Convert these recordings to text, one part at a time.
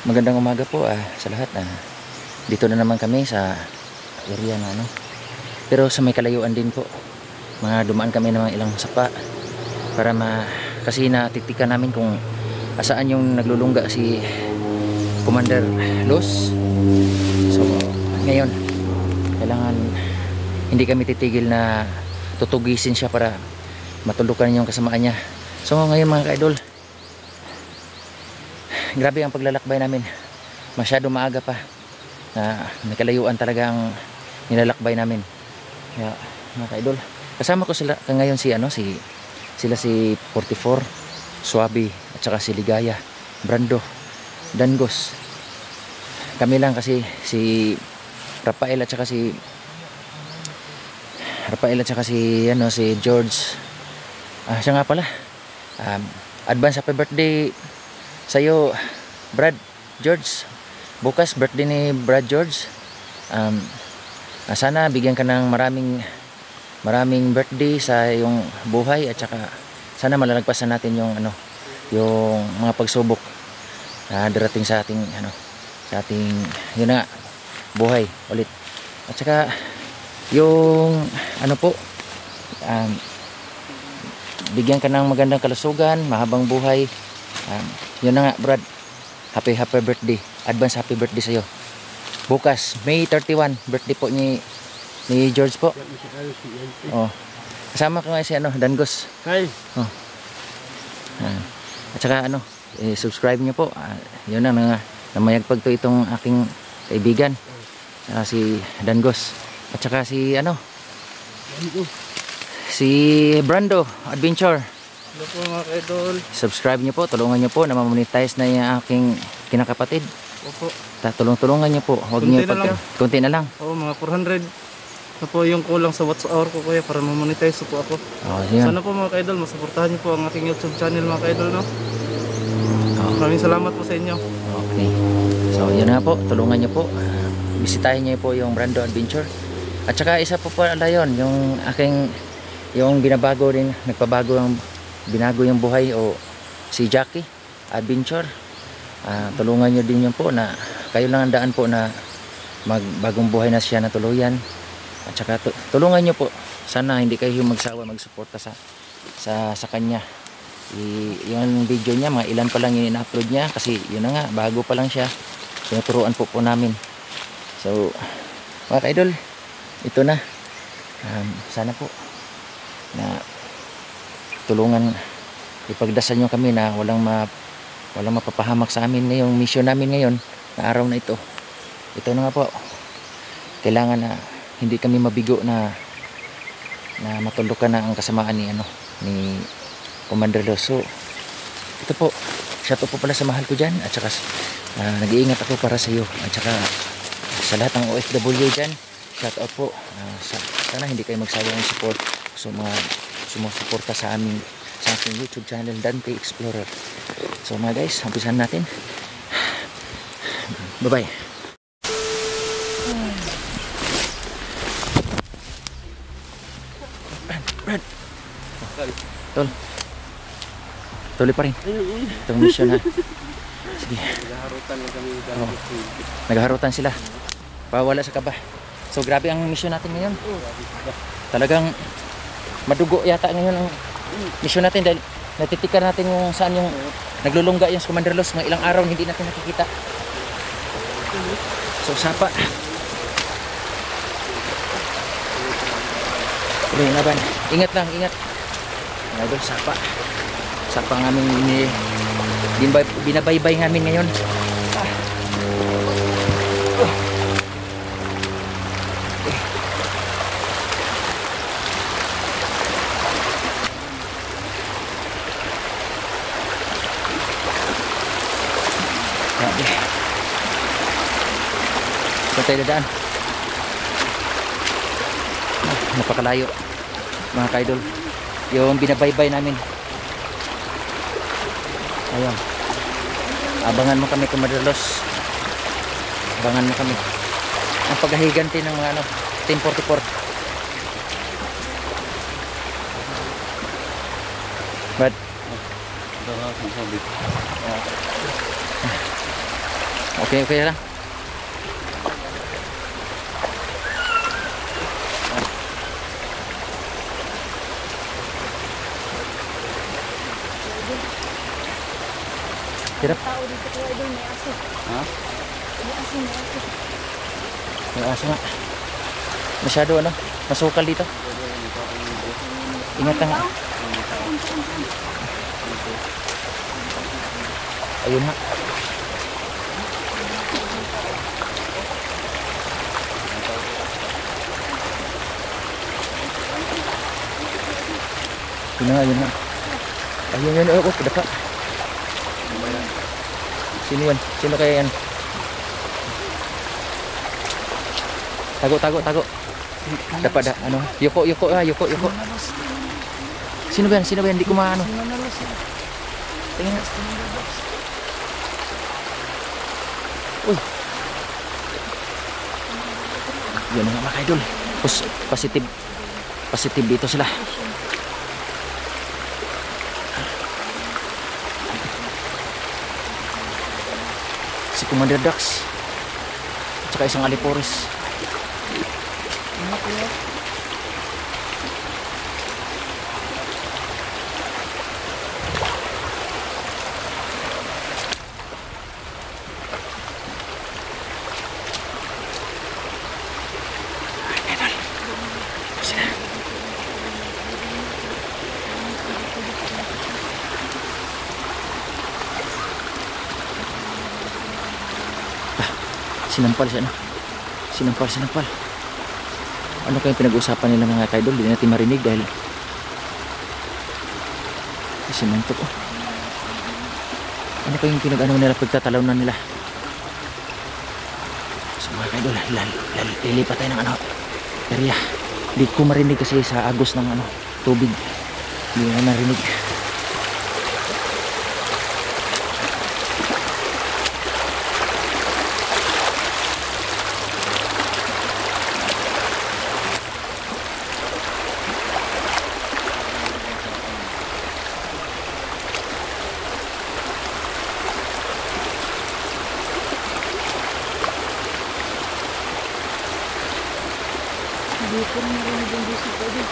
Magandang umaga po sa lahat. Dito na naman kami sa area na pero sa may kalayuan din po. Dumaan kami ng mga ilang sapa para kasi natitikan namin kung asaan yung naglulungga si Commander Los. So ngayon kailangan hindi kami titigil na tutugisin siya para matulukan yung kasamaan niya. So ngayon mga ka-idol, grabe ang paglalakbay namin. Masyado maaga pa. May kalayuan talaga ang nilalakbay namin. Kaya mga ka-idol, kasama ko sila ngayon sila si 44, Suabe at saka si Ligaya, Brando, Dangos. Kami lang kasi si Rafael at saka si George. Siya nga pala. Advance happy birthday sa'yo, Brad George. Bukas birthday ni Brad George. Sana bigyan ka ng maraming birthday sa iyong buhay, at saka sana malalagpasan natin yung mga pagsubok na darating sa ating yun na nga, buhay ulit. At saka yung bigyan ka ng magandang kalusugan, mahabang buhay. Yun na nga, Brad. Happy birthday. Advance happy birthday sa'yo. Bukas, May 31, birthday po ni George po. Kasama ko nga si Dangos. Hi. At saka subscribe niyo po. Yun na namayagpag to itong aking kaibigan. Si Dangos. At saka si Brando Adventure. Hello po mga ka-idol. Subscribe niyo po, tulungan niyo po na ma-monetize na yung aking kinakapatid. Opo. Tulungan niyo po. Huwag niyo konti na lang. Oo, mga 400 na po yung kulang sa watch hour ko kuya para ma-monetize po ako. Sana po mga ka-idol, masuportahan niyo po ang ating YouTube channel mga ka-idol, no? Maraming salamat po sa inyo. Okay. So yun na po, tulungan niyo po. Bisitahin niyo po yung Brando Adventure. At saka isa po pala yun, yung binabago din, binago yung buhay, o si Jackie Adventure. Tulungan nyo din yun po, na kayo lang ang daan po na magbagong buhay na siya na tuluyan. At saka tulungan nyo po, sana hindi kayo magsawa magsuporta sa kanya. Yung video niya, mga ilan pa lang yung in-upload niya, kasi yun na nga, bago pa lang siya. Tinuturuan po namin. So mga ka-idol, ito na. Sana po na tulungan, ipagdasal nyo kami na walang mapapahamak sa amin ngayong mission namin ngayon na araw na ito. Ito na nga po, kailangan na hindi kami mabigo na matulukan na ang kasamaan ni Commander Loso. Ito po, shout out po pala sa mahal ko dyan, at saka nag-iingat ako para sa iyo, at saka sa lahat ng OFW dyan, shout out po. Sana hindi kayo magsayang support sumusuporta sa aking YouTube channel, Dante Explorer. So mga guys, umpisahan natin. Bye bye. Brad. Tol. Tuloy pa rin itong mission, ha. Sige. Naghaharutan sila. Pawala sa kaba. So grabe ang mission natin ngayon. Talagang madugo yata ngayon ang mission natin, dahil natitikan natin yung saan yung naglulungga yung Commander Los. Mga ilang araw hindi natin nakikita. So sapa. Tuloy na ba? Ingat lang, ingat. Mga sapa. Sapa ang aming binabaybay namin ngayon. Saan tayo dadaan? Napakalayo mga ka-idol yung binabaybay namin. Ayun, abangan mo kami, Commander Los. Abangan mo kami. Ang paghahiganti ng mga Team 44. But Okay, okay lang. Hirap. Tao dito ko idol, may aso. Ha? May aso, may aso. May aso nga. Masyado ano, masukal dito. Ingat lang. Ayun nga. Yun nga, yun nga. Ayun, yun, oh, padaka. Sino yan? Sino kaya yan? Tago, tago, tago. Dapat da, ano? Yuko, yuko, yuko, yuko. Sino ba yan? Sino ba yan? Hindi ko maano. Tingnan nga. Uy. Yan nga mga idol. Positive. Positive dito sila. Si Commander Dax. At saka isang Alipores. Sinampal siya, no? Sinampal, sinampal. Ano kayong pinag-uusapan nila mga kaidol? Hindi natin marinig dahil sinuntok, oh. Ano kayong pinag-ano nila, pagtatalaw na nila? So mga kaidol, lilipat tayo ng ano, area. Hindi ko marinig kasi sa agos ng ano, tubig. Hindi na narinig. Dito na narinig yung busy ko din.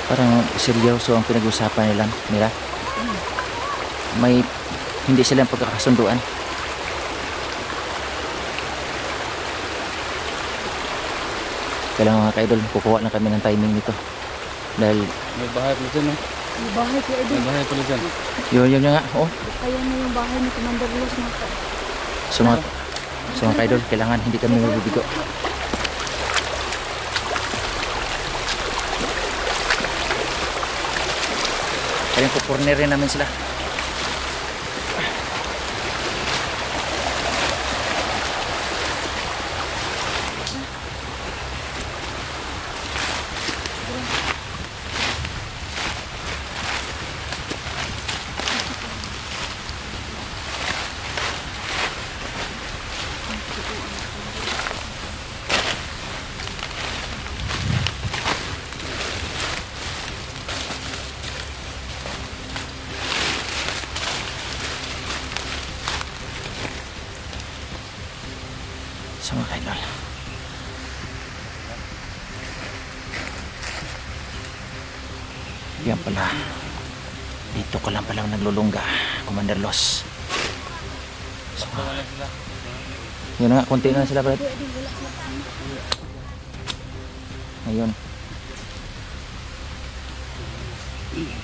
Parang seryoso ang pinag-usapan nila. May hindi silang pagkakasunduan. Kailangan mga kaidol, kukuha na kami ng timing nito. Dahil May bahay pala dyan, no? May bahay ko idol. May bahay pala dyan. yun nga, oh. Kaya na yung bahay ni Commander Los na ka. So mga kaidol, kailangan hindi kami mabibigo. Kaya po-corner rin namin sila. So mga kaidol, yan pala, dito ka lang palang naglulungga, Commander Los. So, yun nga, konti na sila, Brad. Ayun.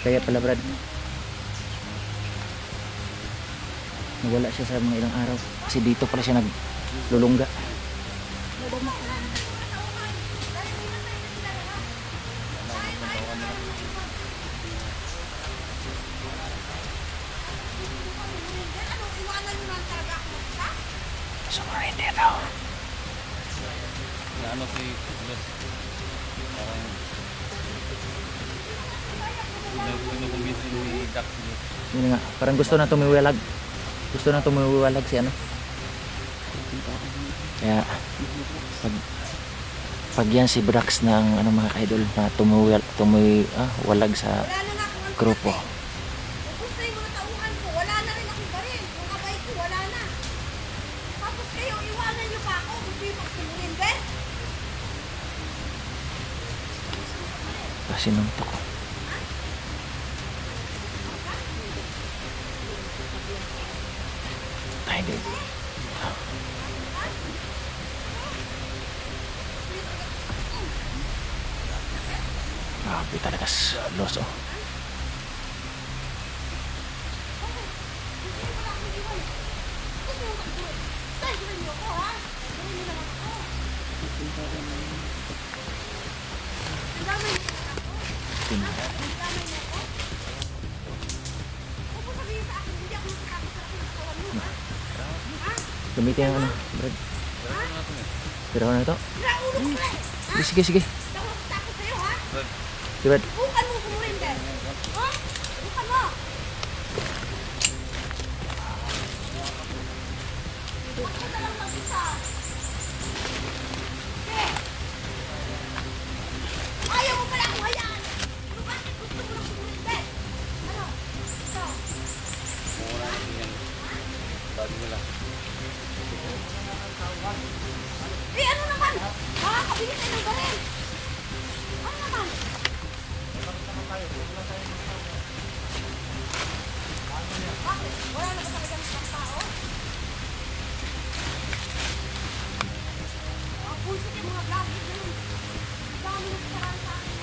Kaya pala, Brad, nawala siya sa mga ilang araw kasi dito pala siya naglulungga. So hindi daw. Ano si Los? Parang Nakumbinsi ni Dax. Yun nga, parang gusto na tumiwalag. Gusto na tumiwalag si ano. Kaya pag yan si Brax ng ano mga ka-idol na tumiwalag sa grupo. Ubus na yung mga tauhan ko. Wala na rin akong baril. Mga bike ko, wala na. Tapos kayo, iwanan niyo pa ako. Gusto yung magsumurin, Ben? Kasi nung ko. Ay, di. Grabe talaga loso. Gamitin ang ano, Brad. Tiraw na ito. Sige, sige. Sige, Brad. Bukan mo sumurin, Ben. Ha? Bukan mo. Huwag ka na lang mag-isa. Okay. Ayaw mo pala akong hayaan. Ano bakit gusto mo lang sumurin, Ben? Ano? Ikaw? Eh, ano naman? Makakabili tayo ng baril. Ano naman? Bakit? Wala na ba talagang isang tao? Ang bullshit yung mga vlogger na yun. Ang dami na kasaraan sa akin.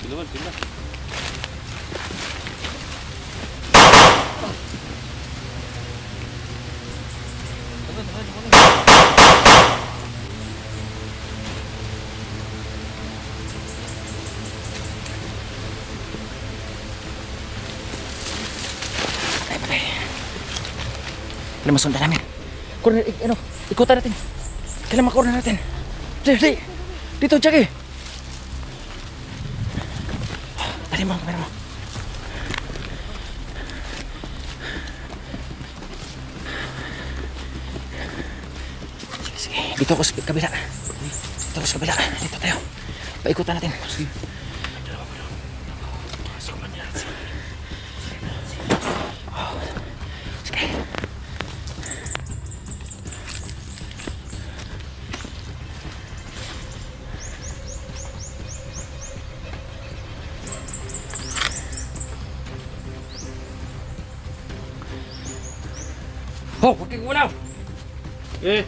Silaman, silaman. Patay, patay. Kailan masundan namin? Corner, ano, ikutan natin. Kailan makorner natin? Dali, dito, Jackie. Dali mo, kamera mo. Sige, sige. Dito ako sa kabila. Dito ako sa kabila. Dito tayo. Paikutan natin. Sige. Sige. Oh, huwag kang gumalaw! Eh,